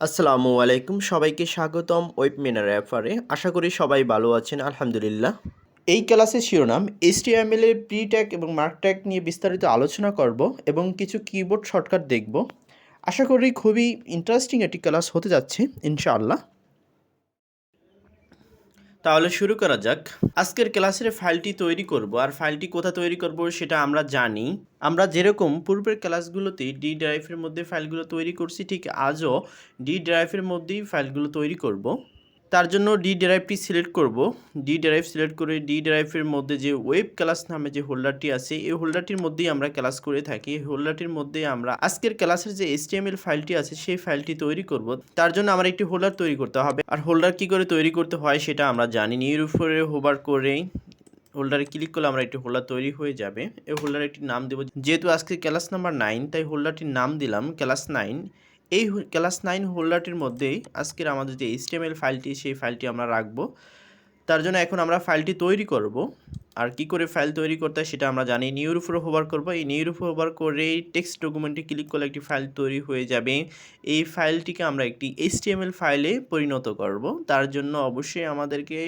আসসালামু আলাইকুম, সবাইকে স্বাগতম ওয়েবমিনার অ্যাফারে। আশা করি সবাই ভালো আছেন, আলহামদুলিল্লাহ। এই ক্লাসের শিরোনাম HTML এর প্রি ট্যাগ এবং মার্ক ট্যাগ নিয়ে বিস্তারিত আলোচনা করব এবং কিছু কিবোর্ড শর্টকাট দেখব। আশা করি খুবই ইন্টারেস্টিং একটি ক্লাস হতে যাচ্ছে ইনশাআল্লাহ। তাহলে শুরু করা যাক। আজকের ক্লাসের ফাইলটি তৈরি করব, আর ফাইলটি কোথা তৈরি করব সেটা আমরা জানি। আমরা যেরকম পূর্বের ক্লাসগুলোতে ডি ড্রাইভের মধ্যে ফাইলগুলো তৈরি করছি, ঠিক আজও ডি ড্রাইভের মধ্যেই ফাইলগুলো তৈরি করব। তার জন্য ডি ড্রাইভটি সিলেক্ট করব। ডি ড্রাইভ সিলেক্ট করে ডি ড্রাইভের মধ্যে যে ওয়েব ক্লাস নামে যে হোল্ডারটি আছে, এই হোল্ডারটির মধ্যেই আমরা ক্লাস করে থাকি। এই হোল্ডারটির মধ্যে আমরা আজকের ক্লাসের যে HTML ফাইলটি আছে সেই ফাইলটি তৈরি করব। তার জন্য আমার একটি হোল্ডার তৈরি করতে হবে, আর হোল্ডার কি করে তৈরি করতে হয় সেটা আমরা জানি। এর উপরে হোভার করেই হোল্ডারে ক্লিক করলে আমরা একটি হোল্ডার তৈরি হয়ে যাবে। এই হোল্ডারে একটি নাম দেব, যেহেতু আজকে ক্লাস নাম্বার 9 তাই হোল্ডারটির নাম দিলাম ক্লাস 9। এই ক্লাস 9 হোল্ডারটির মধ্যেই আজকের আমাদের যে HTML ফাইলটি সেই ফাইলটি আমরা রাখবো। তার জন্য এখন আমরা ফাইলটি তৈরি করব। আর কি করে ফাইল তৈরি করতে হয় সেটা আমরা জানি। নিউর উপরে হোভার করব। এই নিউর উপরে হোভার করে টেক্সট ডকুমেন্টে ক্লিক করলে একটি ফাইল তৈরি হয়ে যাবে। এই ফাইলটিকে আমরা একটি HTML ফাইলে পরিণত করব। তার জন্য অবশ্যই আমাদেরকে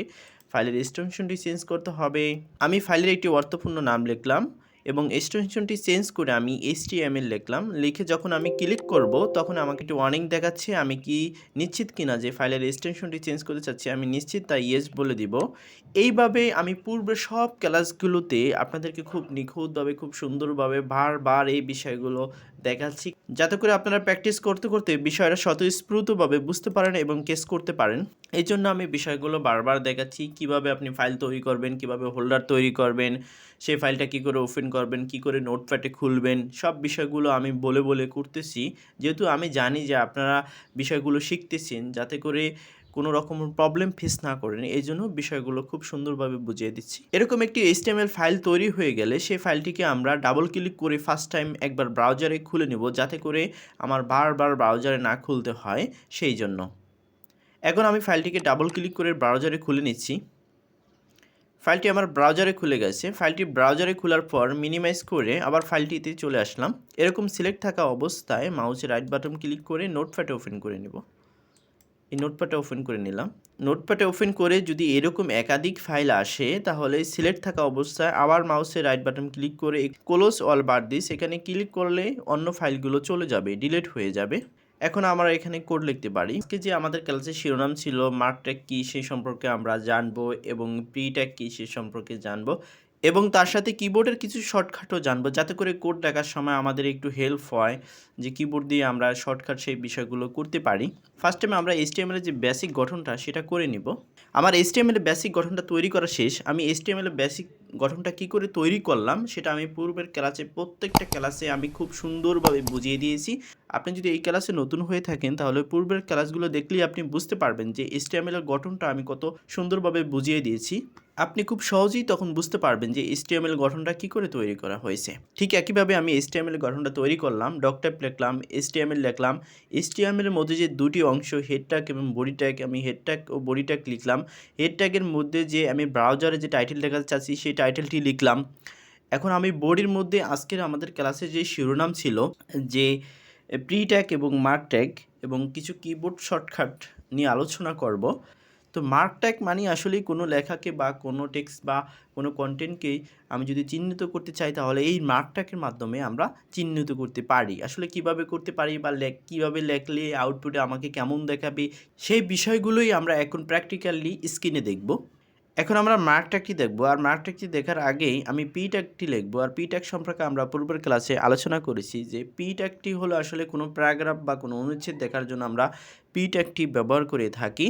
ফাইলের এক্সটেনশনটি চেঞ্জ করতে হবে। আমি ফাইলের একটি অর্থপূর্ণ নাম লিখলাম এবং এক্সটেনশনটি চেঞ্জ করে আমি HTML লিখলাম। লিখে যখন আমি ক্লিক করব তখন আমাকে একটি ওয়ার্নিং দেখাচ্ছে। আমি কি নিশ্চিত কিনা যে ফাইলের এক্সটেনশনটি চেঞ্জ করতে চাচ্ছি? আমি নিশ্চিত, তাই ইয়েস বলে দিব। এইভাবে আমি পূর্বের সব ক্লাসগুলোতে আপনাদেরকে খুব নিখুঁতভাবে, খুব সুন্দরভাবে বারবার এই বিষয়গুলো দেখাচ্ছি, যাতে করে আপনারা প্র্যাকটিস করতে করতে বিষয়টা স্বতঃস্ফূর্তভাবে বুঝতে পারেন এবং কেস করতে পারেন। এই জন্য আমি বিষয়গুলো বারবার দেখাচ্ছি, কিভাবে আপনি ফাইল তৈরি করবেন, কিভাবে হোল্ডার তৈরি করবেন, সেই ফাইলটা কী করে ওপেন করবেন, কী করে নোটপ্যাডে খুলবেন, সব বিষয়গুলো আমি বলে বলে করতেছি। যেহেতু আমি জানি যে আপনারা বিষয়গুলো শিখতেছেন, যাতে করে কোনো রকম প্রবলেম ফেস না করেন, এই জন্য বিষয়গুলো খুব সুন্দরভাবে বুঝিয়ে দিচ্ছি। এরকম একটি HTML ফাইল তৈরি হয়ে গেলে সেই ফাইলটিকে আমরা ডাবল ক্লিক করে ফার্স্ট টাইম একবার ব্রাউজারে খুলে নেব, যাতে করে আমার বারবার ব্রাউজারে না খুলতে হয় সেই জন্য। এখন আমি ফাইলটিকে ডাবল ক্লিক করে ব্রাউজারে খুলে নিচ্ছি। ফাইলটি আমার ব্রাউজারে খুলে গেছে। ফাইলটি ব্রাউজারে খোলার পর মিনিমাইজ করে আবার ফাইলটিতে চলে আসলাম। এরকম সিলেক্ট থাকা অবস্থায় মাউসের রাইট বাটন ক্লিক করে নোটপ্যাডে ওপেন করে নেব। এই নোটপ্যাডে ওপেন করে নিলাম। নোটপ্যাডে ওপেন করে যদি এরকম একাধিক ফাইল আসে, তাহলে সিলেক্ট থাকা অবস্থায় আবার মাউসের রাইট বাটন ক্লিক করে ক্লোজ অল বার দিস, এখানে ক্লিক করলে অন্য ফাইলগুলো চলে যাবে, ডিলিট হয়ে যাবে। এখন আমরা এখানে কোড লিখতে পারি। আজকে যে আমাদের ক্লাসের শিরোনাম ছিল মার্ক ট্যাগ কী সেই সম্পর্কে আমরা জানবো, এবং প্রি ট্যাগ কী সেই সম্পর্কে জানবো, এবং তার সাথে কিবোর্ডের কিছু শর্টকাটও জানবো, যাতে করে কোড লেখার সময় আমাদের একটু হেল্প হয়, যে কিবোর্ড দিয়ে আমরা শর্টকাট সেই বিষয়গুলো করতে পারি। ফার্স্ট টাইমে আমরা HTML এর যে বেসিক গঠনটা সেটা করে নিব। আমার HTML এর বেসিক গঠনটা তৈরি করা শেষ। আমি HTML এর বেসিক গঠনটা কী করে তৈরি করলাম সেটা আমি পূর্বের ক্লাসে, প্রত্যেকটা ক্লাসে আমি খুব সুন্দরভাবে বুঝিয়ে দিয়েছি। আপনি যদি এই ক্লাসে নতুন হয়ে থাকেন, তাহলে পূর্বের ক্লাসগুলো দেখলেই আপনি বুঝতে পারবেন যে HTML এর গঠনটা আমি কত সুন্দরভাবে বুঝিয়ে দিয়েছি। আপনি খুব সহজেই তখন বুঝতে পারবেন যে HTML গঠনটা কী করে তৈরি করা হয়েছে। ঠিক একইভাবে আমি HTML গঠনটা তৈরি করলাম। ডক টাইপ লিখলাম, HTML লিখলাম। HTML এর মধ্যে যে দুটি অংশ, হেড ট্যাগ এবং বডি ট্যাগ, আমি হেড ট্যাগ ও বডি ট্যাগ লিখলাম। হেড ট্যাগের মধ্যে যে আমি ব্রাউজারে যে টাইটেল দেখাতে চাচ্ছি সেই টাইটেলটি লিখলাম। এখন আমি বডির মধ্যে আজকের আমাদের ক্লাসে যে শিরোনাম ছিল, যে প্রি ট্যাগ এবং মার্ক ট্যাগ এবং কিছু কিবোর্ড শর্টকাট নিয়ে আলোচনা করব। তো মার্ক ট্যাগ মানে আসলেই কোনো লেখাকে বা কোনো টেক্সট বা কোনো কন্টেন্টকেই আমি যদি চিহ্নিত করতে চাই, তাহলে এই মার্ক ট্যাগের মাধ্যমে আমরা চিহ্নিত করতে পারি। আসলে কিভাবে করতে পারি বা কীভাবে লেখলে আউটপুটে আমাকে কেমন দেখাবে, সেই বিষয়গুলোই আমরা এখন প্র্যাকটিক্যালি স্ক্রিনে দেখব। এখন আমরা মার্ক ট্যাগটি দেখব, আর মার্ক ট্যাগটি দেখার আগেই আমি পি ট্যাগটি লিখব। আর পি ট্যাগ সম্পর্কে আমরা পূর্বের ক্লাসে আলোচনা করেছি যে পি ট্যাগটি হলো আসলে কোনো প্যারাগ্রাফ বা কোনো অনুচ্ছেদ দেখার জন্য আমরা পি ট্যাগটি ব্যবহার করে থাকি।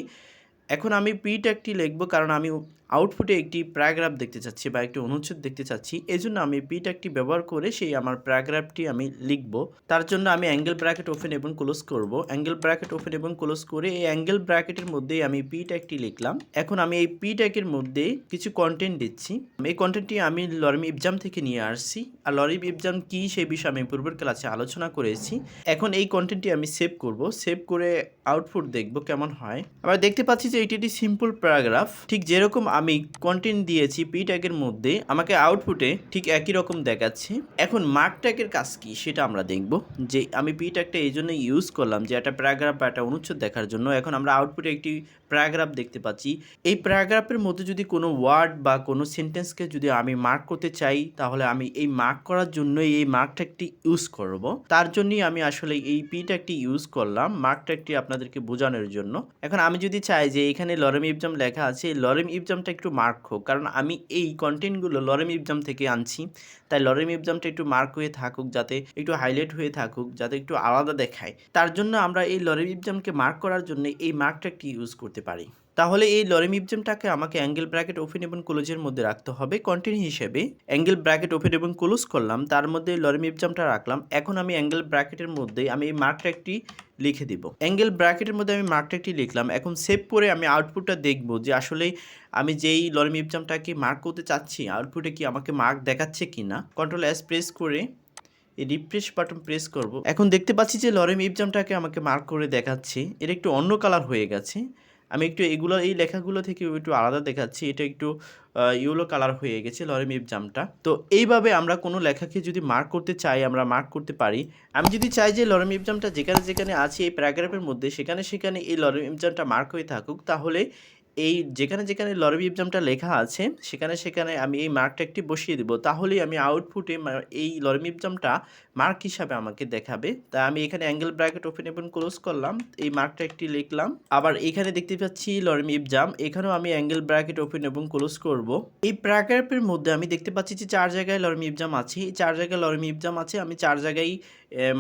এখন আমি পি ট্যাগটি লিখব কারণ আমি আউটপুটে একটি প্যারাগ্রাফ দেখতে চাচ্ছি বা একটি অনুচ্ছেদ দেখতে চাচ্ছি। এই জন্য আমি পি ট্যাগটি ব্যবহার করে সেই আমার প্যারাগ্রাফটি আমি লিখব। তার জন্য আমি অ্যাঙ্গেল ব্র্যাকেট ওপেন এবং ক্লোজ করব। অ্যাঙ্গেল ব্র্যাকেট ওপেন এবং ক্লোজ করে এই অ্যাঙ্গেল ব্র্যাকেটের মধ্যেই আমি পি ট্যাগটি লিখলাম। এখন আমি এই পি ট্যাগের মধ্যে কিছু কন্টেন্ট দিচ্ছি। এই কন্টেন্টটি আমি লরিম ইবজাম থেকে নিয়ে আসছি। আর লরিম ইবজাম কী সেই বিষয়ে আমি পূর্বের ক্লাসে আলোচনা করেছি। এখন এই কন্টেন্টটি আমি সেভ করব। সেভ করে আউটপুট দেখব কেমন হয়। আমরা দেখতে পাচ্ছি যে এটি একটি সিম্পল প্যারাগ্রাফ। ঠিক যেরকম আমি কন্টেন্ট দিয়েছি পি ট্যাগের মধ্যে, আমাকে আউটপুটে ঠিক একই রকম দেখাচ্ছে। এখন মার্ক ট্যাগের কাজ কি সেটা আমরা দেখব। যে আমি পি ট্যাগটা এই জন্য ইউজ করলাম যে একটা প্যারাগ্রাফ বা একটা অনুচ্ছেদ দেখার জন্য। এখন আমরা আউটপুটে একটি প্যারাগ্রাফ দেখতে পাচ্ছি। এই প্যারাগ্রাফের মধ্যে যদি কোনো ওয়ার্ড বা কোনো সেন্টেন্সকে যদি আমি মার্ক করতে চাই, তাহলে আমি এই মার্ক করার জন্যই এই মার্ক ট্যাগটি ইউজ করব। তার জন্যই আমি আসলে এই পি ট্যাগটি ইউজ করলাম, মার্ক ট্যাগটি আপনাদেরকে বোঝানোর জন্য। এখন আমি যদি চাই যে এখানে লরেম ইবজাম লেখা আছে, এই লরেম ইবজামটা একটু মার্ক হোক, কারণ আমি এই কন্টেন্টগুলো লরেম ইবজাম থেকে আনছি। তাই লরেম ইবজামটা একটু মার্ক হয়ে থাকুক, যাতে একটু হাইলাইট হয়ে থাকুক, যাতে একটু আলাদা দেখায়। তার জন্য আমরা এই লরেম ইবজামকে মার্ক করার জন্য এই মার্ক ট্যাগটি ইউজ করতে পারি। তাহলে এই লরেম ইবজামটাকে আমাকে অ্যাঙ্গেল ব্র্যাকেট ওপেন এবং ক্লোজের মধ্যে রাখতে হবে। কন্টেন্ট হিসেবে অ্যাঙ্গেল ব্র্যাকেট ওপেন এবং ক্লোজ করলাম, তার মধ্যে লরেম ইবজামটা রাখলাম। এখন আমি অ্যাঙ্গেল ব্র্যাকেটের মধ্যে আমি এই মার্ক ট্যাগটি লিখে দিব। অ্যাঙ্গেল ব্র্যাকেটের মধ্যে আমি মার্ক ট্যাগটি লিখলাম। এখন সেভ করে আমি আউটপুটটা দেখব যে আসলে আমি যেই লরেম ইবজামটাকে মার্ক করতে চাচ্ছি, আউটপুটে কি আমাকে মার্ক দেখাচ্ছে কি না। কন্ট্রোল এস প্রেস করে এই রিফ্রেশ বাটন প্রেস করব। এখন দেখতে পাচ্ছি যে লরেম ইবজামটাকে আমাকে মার্ক করে দেখাচ্ছে। এটা একটু অন্য কালার হয়ে গেছে। আমি একটু এগুলো এই লেখাগুলো থেকে একটু আলাদা দেখাচ্ছি। এটা একটু ইয়েলো কালার হয়ে গেছে লরেম ইবজামটা। তো এইভাবে আমরা কোনো লেখাকে যদি মার্ক করতে চাই, আমরা মার্ক করতে পারি। আমি যদি চাই যে লরেম ইবজামটা যেখানে যেখানে আছে এই প্যারাগ্রাফের মধ্যে, সেখানে সেখানে এই লরেম ইবজামটা মার্ক হয়ে থাকুক, তাহলে এই যেখানে যেখানে লরেম ইবজামটা লেখা আছে সেখানে সেখানে আমি এই মার্ক ট্যাগটি বসিয়ে দেব। তাহলেই আমি আউটপুটে এই লরেম ইবজামটা মার্ক হিসাবে আমাকে দেখাবে। তাই আমি এখানে অ্যাঙ্গেল ব্র্যাকেট ওপেন এবং ক্লোজ করলাম, এই মার্ক ট্যাগটি লিখলাম। আবার এখানে দেখতে পাচ্ছি লরেম ইবজাম, এখানেও আমি অ্যাঙ্গেল ব্র্যাকেট ওপেন এবং ক্লোজ করব। এই প্যারাগ্রাফের মধ্যে আমি দেখতে পাচ্ছি যে 4 জায়গায় লরেম ইবজাম আছে। এই 4 জায়গায় লরেম ইবজাম আছে। আমি 4 জায়গায়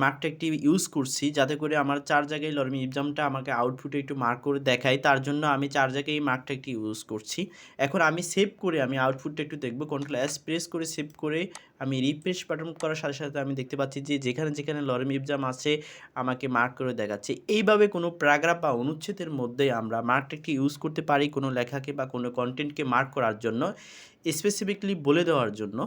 মার্ক ট্যাগটি ইউজ করছি, যাতে করে আমার 4 জায়গায় লরেম ইবজামটা আমাকে আউটপুটে একটু মার্ক করে দেখায়। তার জন্য আমি 4 জায়গায় এই মার্ক ট্যাগটি ইউজ করছি। এখন আমি সেভ করে আমি আউটপুটটা একটু দেখব। কন্ট্রোল এস প্রেস করে সেভ করে আমি রিফ্রেশ বাটন করার সাথে সাথে আমি দেখতে পাচ্ছি যে যেখানে যেখানে লরেম ইবজাম আছে আমাকে মার্ক করে দেখাচ্ছে। এইভাবে কোনো প্যারাগ্রাফ বা অনুচ্ছেদের মধ্যে আমরা মার্ক ট্যাগটি ইউজ করতে পারি কোনো লেখাকে বা কোনো কন্টেন্টকে মার্ক করার জন্য, স্পেসিফিকলি বলে দেওয়ার জন্য,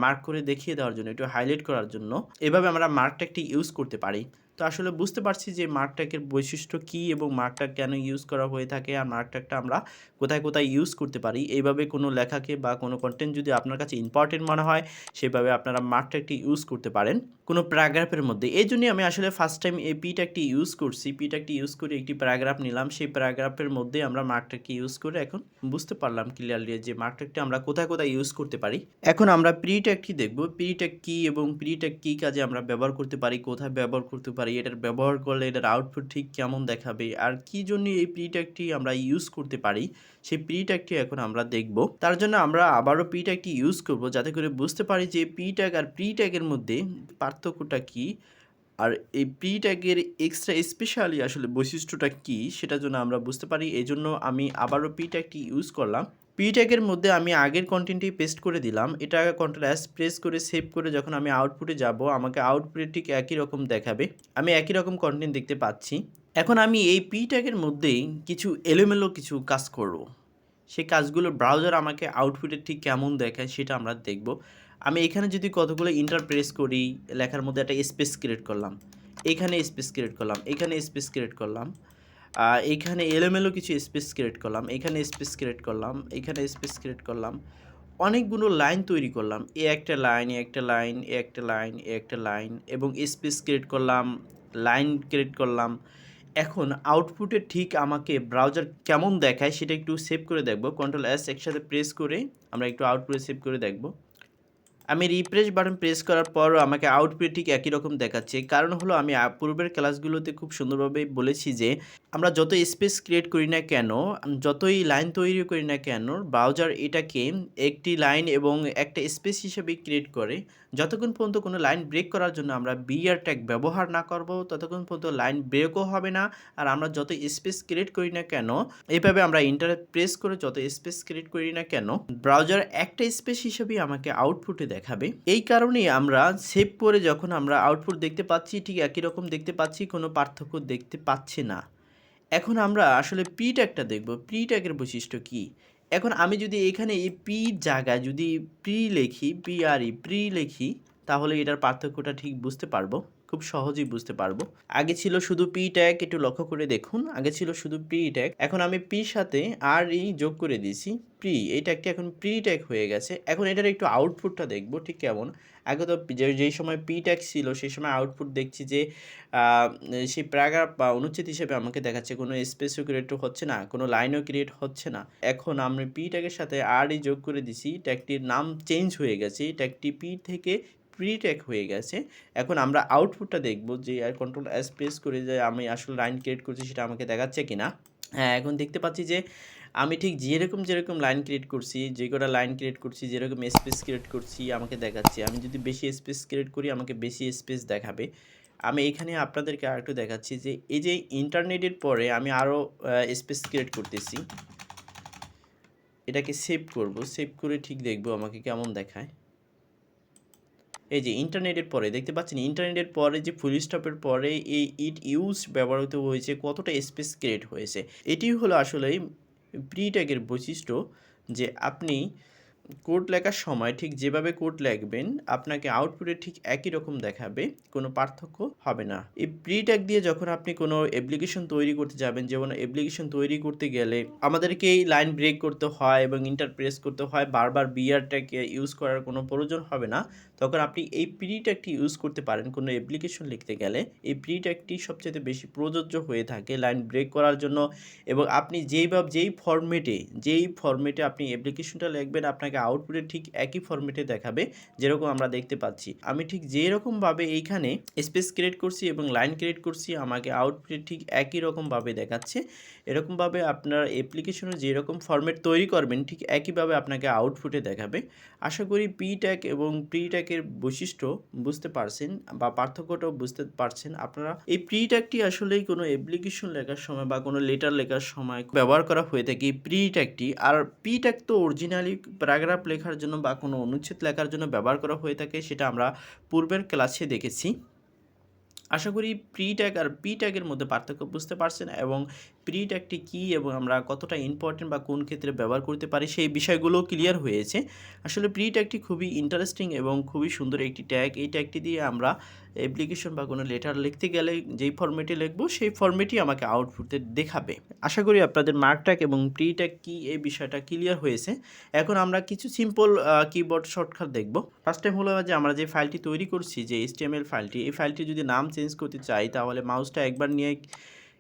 মার্ক করে দেখিয়ে দেওয়ার জন্য, একটু হাইলাইট করার জন্য। এভাবে আমরা মার্ক ট্যাগটি ইউজ করতে পারি। তো আসলে বুঝতে পারছি যে মার্ক ট্যাগের বৈশিষ্ট্য কী এবং মার্ক ট্যাগ কেন ইউজ করা হয়ে থাকে, আর মার্ক ট্যাগটা আমরা কোথায় কোথায় ইউজ করতে পারি। এইভাবে কোনো লেখাকে বা কোনো কন্টেন্ট যদি আপনার কাছে ইম্পর্টেন্ট মনে হয়, সেভাবে আপনারা মার্ক ট্যাগটি ইউজ করতে পারেন কোনো প্যারাগ্রাফের মধ্যে। এই জন্যই আমি আসলে ফার্স্ট টাইম এই পি ট্যাগটি ইউজ করছি। পি ট্যাগটি ইউজ করে একটি প্যারাগ্রাফ নিলাম, সেই প্যারাগ্রাফের মধ্যে আমরা মার্ক ট্যাগটি ইউজ করে এখন বুঝতে পারলাম ক্লিয়ারলি যে মার্ক ট্যাগটি আমরা কোথায় কোথায় ইউজ করতে পারি। এখন আমরা প্রি ট্যাগটি দেখব। প্রি ট্যাগ কী এবং প্রি ট্যাগ কী কাজে আমরা ব্যবহার করতে পারি, কোথায় ব্যবহার করতে পারি, এটার ব্যবহার করলে এটার আউটপুট ঠিক কেমন দেখাবে, আর কী জন্য এই প্রি ট্যাগটি আমরা ইউজ করতে পারি, সেই প্রি ট্যাগটি এখন আমরা দেখব। তার জন্য আমরা আবারও প্রি ট্যাগটি ইউজ করব, যাতে করে বুঝতে পারি যে প্রি ট্যাগ আর প্রি ট্যাগের মধ্যে পার্থক্যটা কী, আর এই প্রি ট্যাগের এক্সট্রা স্পেশালি আসলে বৈশিষ্ট্যটা কী সেটার জন্য আমরা বুঝতে পারি। এই জন্য আমি আবারও প্রি ট্যাগটি ইউজ করলাম। প্রি ট্যাগের মধ্যে আমি আগের কন্টেন্টটি পেস্ট করে দিলাম। এটা কন্ট্রোল এস প্রেস করে সেভ করে যখন আমি আউটপুটে যাব, আমাকে আউটপুটে ঠিক একই রকম দেখাবে। আমি একই রকম কন্টেন্ট দেখতে পাচ্ছি। এখন আমি এই প্রি ট্যাগের মধ্যেই কিছু এলোমেলো কিছু কাজ করব। সেই কাজগুলো ব্রাউজার আমাকে আউটপুটে ঠিক কেমন দেখায় সেটা আমরা দেখব। আমি এখানে যদি কতগুলো ইন্টার প্রেস করি, লেখার মধ্যে একটা স্পেস ক্রিয়েট করলাম, এখানে স্পেস ক্রিয়েট করলাম, এখানে স্পেস ক্রিয়েট করলাম, এখানে এলোমেলো কিছু স্পেস ক্রিয়েট করলাম, এখানে স্পেস ক্রিয়েট করলাম, এখানে স্পেস ক্রিয়েট করলাম, অনেকগুলো লাইন তৈরি করলাম। এ একটা লাইন, এ একটা লাইন, এ একটা লাইন, এ একটা লাইন, এবং স্পেস ক্রিয়েট করলাম, লাইন ক্রিয়েট করলাম। এখন আউটপুটে ঠিক আমাকে ব্রাউজার কেমন দেখায় সেটা একটু সেভ করে দেখব। কন্ট্রোল এস একসাথে প্রেস করে আমরা একটু আউটপুটে সেভ করে দেখব। আমি রিফ্রেশ বাটন প্রেস করার পরও আমাকে আউটপুটে ঠিক একই রকম দেখাচ্ছে। কারণ হলো আমি পূর্বের ক্লাসগুলোতে খুব সুন্দরভাবে বলেছি যে আমরা যত স্পেস ক্রিয়েট করি না কেন, যতই লাইন তৈরি করি না কেন, ব্রাউজার এটাকে একটি লাইন এবং একটা স্পেস হিসেবে ক্রিয়েট করে। যতক্ষণ পর্যন্ত কোনো লাইন ব্রেক করার জন্য আমরা বিআর ট্যাগ ব্যবহার না করব, ততক্ষণ পর্যন্ত লাইন ব্রেকও হবে না। আর আমরা যত স্পেস ক্রিয়েট করি না কেন, এইভাবে আমরা ইন্টার প্রেস করে যত স্পেস ক্রিয়েট করি না কেন, ব্রাউজার একটা স্পেস হিসেবেই আমাকে আউটপুটে দেখাবে। এই কারণেই আমরা সেভ করে যখন আমরা আউটপুট দেখতে পাচ্ছি, ঠিক একই রকম দেখতে পাচ্ছি, কোনো পার্থক্য দেখতে পাচ্ছি না। এখন আমরা আসলে পি ট্যাগটা দেখব। পি ট্যাগের বৈশিষ্ট্য কী। এখন আমি যদি এখানে এই পি জায়গায় যদি প্রি লিখি, পিআরই প্রি লিখি, তাহলে এটার পার্থক্যটা ঠিক বুঝতে পারবো। খুব সহজেই বুঝতে পারবো। আগে ছিল শুধু পি ট্যাগ, একটু লক্ষ্য করে দেখুন, আগে ছিল শুধু পি ট্যাগ, এখন আমি পির সাথে আর ই যোগ করে দিয়েছি, প্রি, এই ট্যাগটি এখন প্রি ট্যাগ হয়ে গেছে। এখন এটার একটু আউটপুটটা দেখবো ঠিক কেমন। আগে তো যেই সময় পি ট্যাগ ছিল সেই সময় আউটপুট দেখছি যে সেই প্যারাগ্রাফ বা অনুচ্ছেদ হিসেবে আমাকে দেখাচ্ছে, কোনো স্পেসও ক্রিয়েট হচ্ছে না, কোনো লাইনও ক্রিয়েট হচ্ছে না। এখন আমি পি ট্যাগের সাথে আর ই যোগ করে দিছি, ট্যাগটির নাম চেঞ্জ হয়ে গেছে, ট্যাগটি পি থেকে প্রি ট্যাগ হয়ে গেছে। এখন আমরা আউটপুটটা দেখব যে কন্ট্রোল এস প্রেস করে যে আমি আসলে লাইন ক্রিয়েট করছি সেটা আমাকে দেখাচ্ছে কিনা। হ্যাঁ, এখন দেখতে পাচ্ছি যে আমি ঠিক যেরকম লাইন ক্রিয়েট করছি, যে কটা লাইন ক্রিয়েট করছি, যেরকম স্পেস ক্রিয়েট করছি আমাকে দেখাচ্ছে। আমি যদি বেশি স্পেস ক্রিয়েট করি আমাকে বেশি স্পেস দেখাবে। আমি এখানে আপনাদেরকে আরেকটু দেখাচ্ছি যে এই যে ইন্টারনেটের পরে আমি আরও স্পেস ক্রিয়েট করতেছি, এটাকে সেভ করব, সেভ করে ঠিক দেখব আমাকে কেমন দেখায়। এই যে ইন্টারনেটের পরে দেখতে পাচ্ছেন, ইন্টারনেটের পরে যে ফুল স্টপের পরে এই ইট ইউজ ব্যবহৃত হয়েছে, কতটা স্পেস ক্রিয়েট হয়েছে। এটি হলো আসলে প্রি ট্যাগের বৈশিষ্ট্য, যে আপনি কোড লেখার সময় ঠিক যেভাবে কোড লিখবেন আপনাকে আউটপুটে ঠিক একই রকম দেখাবে, কোনো পার্থক্য হবে না। এই প্রি ট্যাগ দিয়ে যখন আপনি কোনো অ্যাপ্লিকেশন তৈরি করতে যাবেন, যেমন অ্যাপ্লিকেশন তৈরি করতে গেলে আমাদেরকে এই লাইন ব্রেক করতে হয় এবং ইন্টার প্রেস করতে হয়, বারবার বিআর ট্যাগ ইউজ করার কোনো প্রয়োজন হবে না। তখন আপনি এই প্রি ট্যাগটি ইউজ করতে পারেন কোনো অ্যাপ্লিকেশন লিখতে গেলে। এই প্রি ট্যাগটি সবচেয়ে বেশি প্রযোজ্য হয়ে থাকে লাইন ব্রেক করার জন্য, এবং আপনি যেই ফরম্যাটে আপনি অ্যাপ্লিকেশনটা লিখবেন আপনাকে আউটপুটে ঠিক একই ফরম্যাটে দেখাবে, যেরকম আমরা দেখতে পাচ্ছি। আমি ঠিক যেরকমভাবে এইখানে স্পেস ক্রিয়েট করছি এবং লাইন ক্রিয়েট করছি আমাকে আউটপুটে ঠিক একই রকমভাবে দেখাচ্ছে। এরকমভাবে আপনার অ্যাপ্লিকেশনে যেরকম ফরম্যাট তৈরি করবেন ঠিক একইভাবে আপনাকে আউটপুটে দেখাবে। আশা করি পি ট্যাগ এবং প্রি ট্যাগের বৈশিষ্ট্য বুঝতে পারছেন বা পার্থক্যটাও বুঝতে পারছেন আপনারা। এই প্রি ট্যাগটি আসলেই কোনো অ্যাপ্লিকেশন লেখার সময় বা কোনো লেটার লেখার সময় ব্যবহার করা হয়ে থাকে এই প্রি ট্যাগটি। আর পি ট্যাগ তো অরিজিনালি প্যারাগ্রাফ লেখার জন্য বা কোনো অনুচ্ছেদ লেখার জন্য ব্যবহার করা হয়ে থাকে, সেটা আমরা পূর্বের ক্লাসে দেখেছি। আশা করি প্রি ট্যাগ আর পি ট্যাগের মধ্যে পার্থক্য বুঝতে পারছেন এবং প্রি ট্যাগটি কী এবং আমরা কতটা ইম্পর্টেন্ট বা কোন ক্ষেত্রে ব্যবহার করতে পারি সেই বিষয়গুলো ক্লিয়ার হয়েছে। আসলে প্রি ট্যাগটি খুবই ইন্টারেস্টিং এবং খুবই সুন্দর একটি ট্যাগ। এই ট্যাগটি দিয়ে আমরা অ্যাপ্লিকেশন বা কোনো লেটার লিখতে গেলে যেই ফরম্যাটে লিখবো সেই ফরম্যাটই আমাকে আউটপুটে দেখাবে। আশা করি আপনাদের মার্ক ট্যাগ এবং প্রি ট্যাগ কী এই বিষয়টা ক্লিয়ার হয়েছে। এখন আমরা কিছু সিম্পল কিবোর্ড শর্টকাট দেখব। ফার্স্ট টাইম হলো যে আমরা যে ফাইলটি তৈরি করছি, যে HTML ফাইলটি, এই ফাইলটি যদি নাম চেঞ্জ করতে চাই তাহলে মাউসটা একবার নিয়ে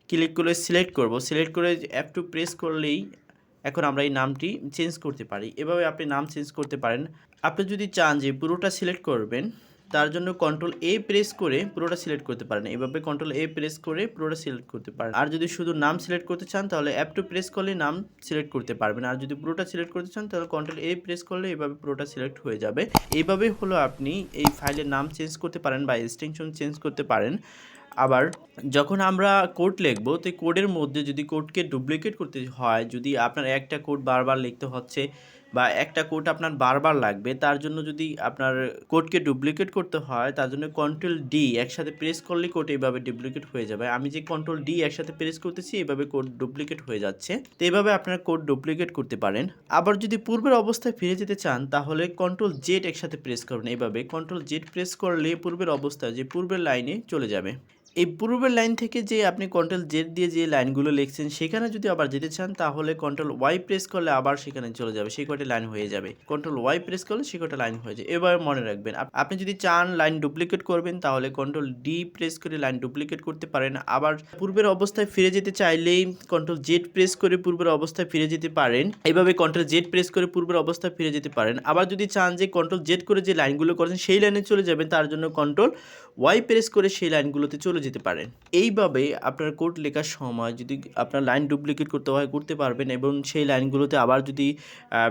ক্লিক করে সিলেক্ট করব, সিলেক্ট করে F2 প্রেস করলেই এখন আমরা এই নামটি চেঞ্জ করতে পারি। এভাবে আপনি নাম চেঞ্জ করতে পারেন। আপনি যদি চান যে পুরোটা সিলেক্ট করবেন তার জন্য কন্ট্রোল A প্রেস করে পুরোটা সিলেক্ট করতে পারেন, এভাবে কন্ট্রোল A প্রেস করে পুরোটা সিলেক্ট করতে পারেন। আর যদি শুধু নাম সিলেক্ট করতে চান তাহলে F2 প্রেস করলে নাম সিলেক্ট করতে পারবেন। আর যদি পুরোটা সিলেক্ট করতে চান তাহলে কন্ট্রোল A প্রেস করলে এভাবে পুরোটা সিলেক্ট হয়ে যাবে। এইভাবে হলো আপনি এই ফাইলের নাম চেঞ্জ করতে পারেন বা এক্সটেনশন চেঞ্জ করতে পারেন। আবার যখন আমরা কোড লিখব তো কোডের মধ্যে যদি কোডকে ডুপ্লিকেট করতে হয়, যদি আপনার একটা কোড বারবার লিখতে হচ্ছে বা একটা কোড আপনার বারবার লাগবে, তার জন্য যদি আপনার কোডকে ডুপ্লিকেট করতে হয় তার জন্য কন্ট্রোল ডি একসাথে প্রেস করলে কোড এইভাবে ডুপ্লিকেট হয়ে যাবে। আমি যে কন্ট্রোল ডি একসাথে প্রেস করতেছি এইভাবে কোড ডুপ্লিকেট হয়ে যাচ্ছে। তো এইভাবে আপনারা কোড ডুপ্লিকেট করতে পারেন। আবার যদি পূর্বের অবস্থায় ফিরে যেতে চান তাহলে কন্ট্রোল জেড একসাথে প্রেস করবেন, এইভাবে কন্ট্রোল জেড প্রেস করলে পূর্বের অবস্থায় যে পূর্বের লাইনে চলে যাবে। এই পূর্বের লাইন থেকে যে আপনি কন্ট্রোল জেড দিয়ে যে লাইনগুলো লিখছেন সেখানে যদি আবার যেতে চান তাহলে কন্ট্রোল ওয়াই প্রেস করলে আবার সেখানে চলে যাবে, সেই কয়টি লাইন হয়ে যাবে। কন্ট্রোল ওয়াই প্রেস করলে সে কয়টা লাইন হয়ে যায়, এবার মনে রাখবেন। আপনি যদি চান লাইন ডুপ্লিকেট করবেন তাহলে কন্ট্রোল ডি প্রেস করে লাইন ডুপ্লিকেট করতে পারেন। আবার পূর্বের অবস্থায় ফিরে যেতে চাইলেই কন্ট্রোল জেড প্রেস করে পূর্বের অবস্থায় ফিরে যেতে পারেন, এইভাবে কন্ট্রোল জেড প্রেস করে পূর্বের অবস্থায় ফিরে যেতে পারেন। আবার যদি চান যে কন্ট্রোল জেড করে যে লাইনগুলো করেছেন সেই লাইনে চলে যাবেন, তার জন্য কন্ট্রোল ওয়াই প্রেস করে সেই লাইনগুলোতে চলে যেতে পারেন। এইভাবে আপনার কোড লেখার সময় যদি আপনার লাইন ডুপ্লিকেট করতে হয় করতে পারবেন, এবং সেই লাইনগুলোতে আবার যদি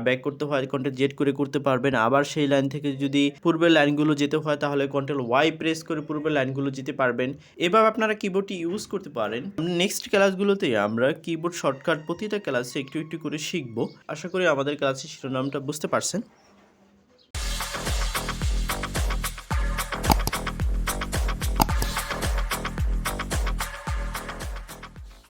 ব্যাক করতে হয় কন্ট্রোল জেড করে করতে পারবেন। আবার সেই লাইন থেকে যদি পূর্বের লাইনগুলো যেতে হয় তাহলে কন্ট্রোল ওয়াই প্রেস করে পূর্বের লাইনগুলো যেতে পারবেন। এভাবে আপনারা কিবোর্ডটি ইউজ করতে পারেন। নেক্সট ক্লাসগুলোতে আমরা কিবোর্ড শর্টকাট প্রতিটা ক্লাসে একটু একটু করে শিখব। আশা করি আমাদের ক্লাসের শিরোনামটা বুঝতে পারছেন।